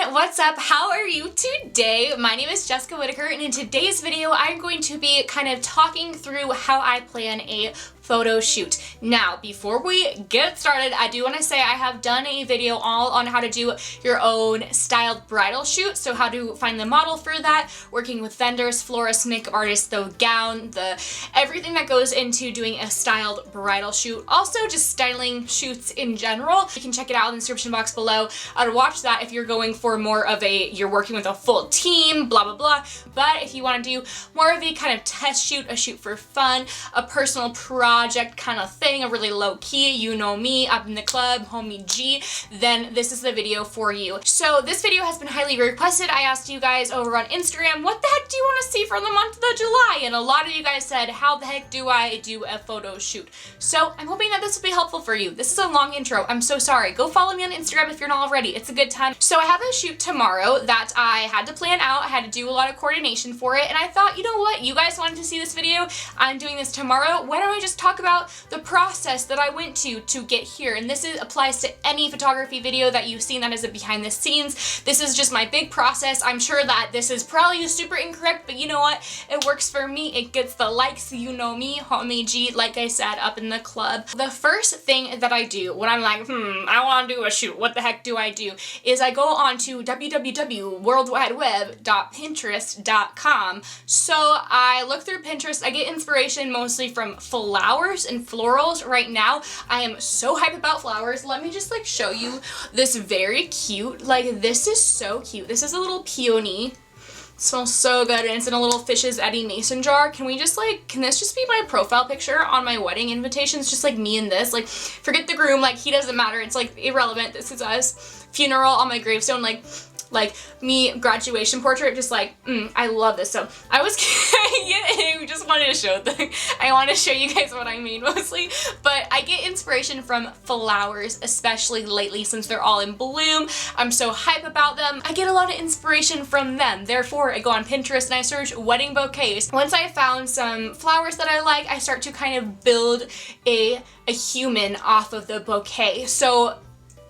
everyone, what's up? How are you today? My name is Jessica Whitaker, and in today's video I'm going to be kind of talking through how I plan a photo shoot. Now, before we get started, I do want to say I have done a video all on how to do your own styled bridal shoot, so how to find the model for that, working with vendors, florists, makeup artists, the gown, everything that goes into doing a styled bridal shoot. Also, just styling shoots in general. You can check it out in the description box below. I would watch that if you're going for more of you're working with a full team, blah, blah, blah. But if you want to do more of a kind of test shoot, a shoot for fun, a personal project kind of thing, a really low key, you know me, up in the club, homie G, then this is the video for you. So this video has been highly requested. I asked you guys over on Instagram, what the heck do you want to see for the month of July? And a lot of you guys said, how the heck do I do a photo shoot? So I'm hoping that this will be helpful for you. This is a long intro. I'm so sorry. Go follow me on Instagram if you're not already. It's a good time. So I have a shoot tomorrow that I had to plan out. I had to do a lot of coordination for it. And I thought, you know what? You guys wanted to see this video. I'm doing this tomorrow. Why don't I just talk about the process that I went to get here? And this applies to any photography video that you've seen that is a behind the scenes. This is just my big process. I'm sure that this is probably super incorrect, but you know what? It works for me. It gets the likes, you know me, homie G, like I said, up in the club. The first thing that I do when I'm like, I want to do a shoot, what the heck do I do? Is I go on to www.worldwideweb.pinterest.com. So I look through Pinterest. I get inspiration mostly from flowers and florals. Right now, I am so hyped about flowers. Let me just like show you this very cute, like this is so cute. This is a little peony. It smells so good, and it's in a little Fish's Eddie Mason jar. Can this just be my profile picture on my wedding invitations? Just like me and this, like forget the groom, like he doesn't matter. It's like irrelevant. This is us. Funeral on my gravestone, like me graduation portrait, just like, I love this. So I was I just wanted to show I want to show you guys what I mean mostly, but I get inspiration from flowers, especially lately since they're all in bloom. I'm so hype about them. I get a lot of inspiration from them. Therefore, I go on Pinterest and I search wedding bouquets. Once I found some flowers that I like, I start to kind of build a human off of the bouquet. So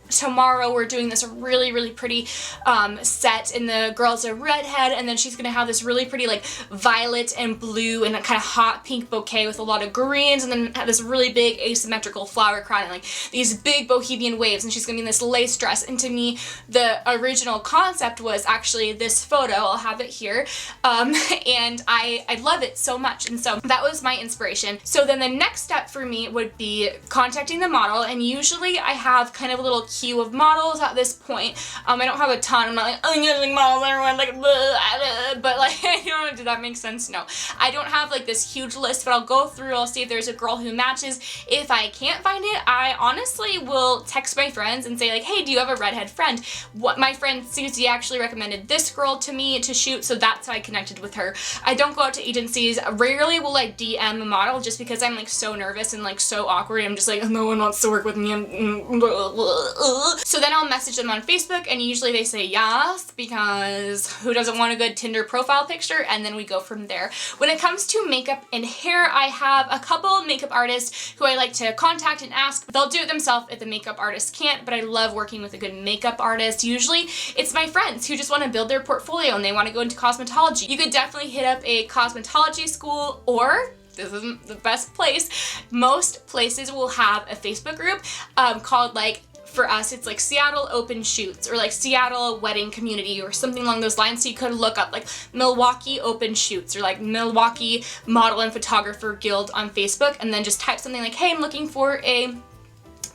tomorrow we're doing this really, really pretty set, and the girl's a redhead, and then she's gonna have this really pretty like violet and blue and a kind of hot pink bouquet with a lot of greens, and then have this really big asymmetrical flower crown and like these big bohemian waves, and she's gonna be in this lace dress. And to me, the original concept was actually this photo. I'll have it here, and I love it so much, and so that was my inspiration. So then the next step for me would be contacting the model, and usually I have kind of a little queue of models at this point. I don't have a ton. I'm not like, I'm getting models, everyone, like, but like, I don't know, did that make sense? No. I don't have like this huge list, but I'll go through, I'll see if there's a girl who matches. If I can't find it, I honestly will text my friends and say like, hey, do you have a redhead friend? My friend Susie actually recommended this girl to me to shoot, so that's how I connected with her. I don't go out to agencies. Rarely will I DM a model just because I'm like so nervous and like so awkward. I'm just like, no one wants to work with me. So then I'll message them on Facebook, and usually they say yes, because who doesn't want a good Tinder profile picture? And then we go from there. When it comes to makeup and hair, I have a couple makeup artists who I like to contact and ask. They'll do it themselves if the makeup artist can't, but I love working with a good makeup artist. Usually it's my friends who just want to build their portfolio and they want to go into cosmetology. You could definitely hit up a cosmetology school, or this isn't the best place. Most places will have a Facebook group called, like, for us, it's like Seattle Open Shoots, or like Seattle Wedding Community, or something along those lines. So you could look up like Milwaukee Open Shoots, or like Milwaukee Model and Photographer Guild on Facebook, and then just type something like, hey, I'm looking for a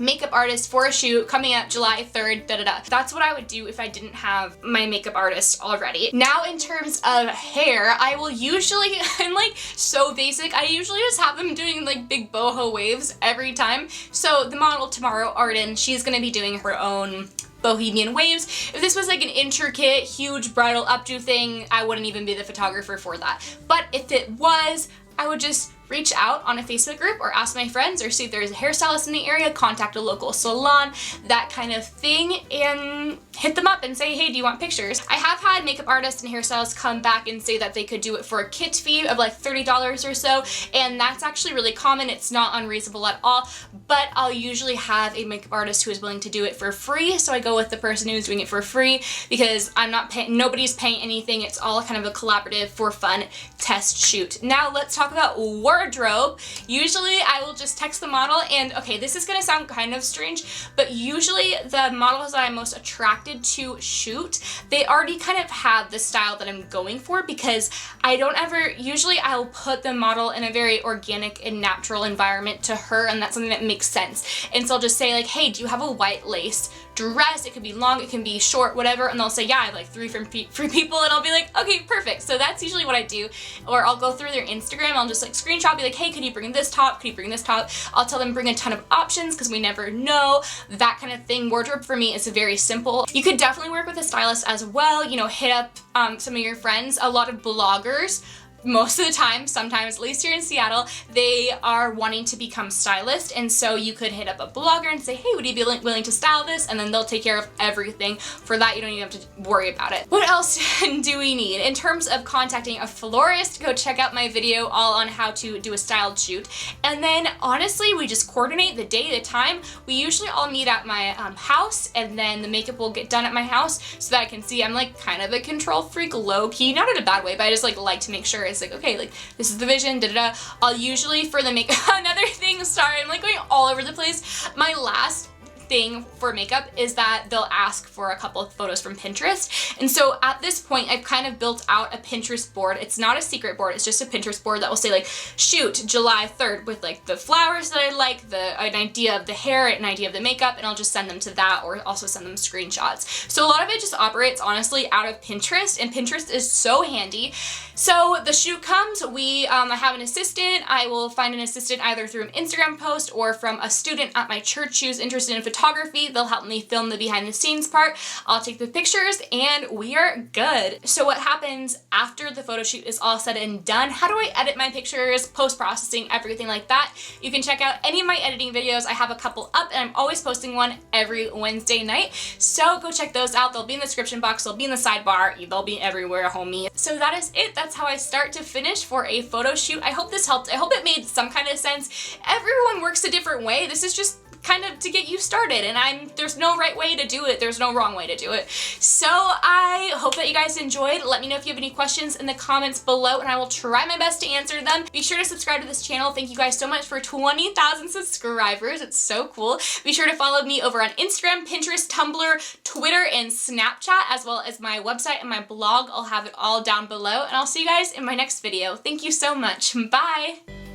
makeup artist for a shoot coming up July 3rd, da-da-da. That's what I would do if I didn't have my makeup artist already. Now, in terms of hair, I will usually, I'm like so basic, I usually just have them doing like big boho waves every time. So the model tomorrow, Arden, she's gonna be doing her own bohemian waves. If this was like an intricate, huge bridal updo thing, I wouldn't even be the photographer for that. But if it was, I would just reach out on a Facebook group or ask my friends or see if there's a hairstylist in the area, contact a local salon, that kind of thing, and hit them up and say, hey, do you want pictures? I have had makeup artists and hairstylists come back and say that they could do it for a kit fee of like $30 or so, and that's actually really common. It's not unreasonable at all, but I'll usually have a makeup artist who is willing to do it for free, so I go with the person who's doing it for free because I'm not paying, nobody's paying anything. It's all kind of a collaborative for fun test shoot. Now let's talk about wardrobe. Usually I will just text the model, and okay, this is gonna sound kind of strange, but usually the models that I'm most attracted to shoot, they already kind of have the style that I'm going for, because I don't ever, usually I'll put the model in a very organic and natural environment to her, and that's something that makes sense. And so I'll just say like, hey, do you have a white lace dress? It could be long, it can be short, whatever, and they'll say, yeah, I have like three people, and I'll be like, okay, perfect. So that's usually what I do. Or I'll go through their Instagram, I'll just like screenshot, be like, hey, could you bring this top? Could you bring this top? I'll tell them bring a ton of options because we never know, that kind of thing. Wardrobe for me is very simple. You could definitely work with a stylist as well, you know, hit up some of your friends. A lot of bloggers, most of the time, sometimes, at least here in Seattle, they are wanting to become stylists, and so you could hit up a blogger and say, hey, would you be willing to style this? And then they'll take care of everything. For that, you don't even have to worry about it. What else do we need? In terms of contacting a florist, go check out my video all on how to do a styled shoot. And then, honestly, we just coordinate the day, the time. We usually all meet at my house, and then the makeup will get done at my house so that I can see. I'm like kind of a control freak, low-key, not in a bad way, but I just like to make sure it's like, okay, like this is the vision, da-da-da. I'll usually, for the makeup, another thing, sorry, I'm like going all over the place. My last thing for makeup is that they'll ask for a couple of photos from Pinterest. And so at this point, I've kind of built out a Pinterest board. It's not a secret board, it's just a Pinterest board that will say like, shoot, July 3rd with like the flowers that I like, an idea of the hair, an idea of the makeup, and I'll just send them to that, or also send them screenshots. So a lot of it just operates honestly out of Pinterest, and Pinterest is so handy. So the shoot comes, I have an assistant. I will find an assistant either through an Instagram post or from a student at my church who's interested in photography. They'll help me film the behind the scenes part. I'll take the pictures and we are good. So what happens after the photo shoot is all said and done? How do I edit my pictures, post-processing, everything like that? You can check out any of my editing videos. I have a couple up, and I'm always posting one every Wednesday night. So go check those out. They'll be in the description box, they'll be in the sidebar, they'll be everywhere, homie. So that is it. That's how I start to finish for a photo shoot. I hope this helped. I hope it made some kind of sense. Everyone works a different way. This is just kind of to get you started, and there's no right way to do it, there's no wrong way to do it. So I hope that you guys enjoyed. Let me know if you have any questions in the comments below, and I will try my best to answer them. Be sure to subscribe to this channel. Thank you guys so much for 20,000 subscribers. It's so cool. Be sure to follow me over on Instagram, Pinterest, Tumblr, Twitter, and Snapchat, as well as my website and my blog. I'll have it all down below, and I'll see you guys in my next video. Thank you so much. Bye!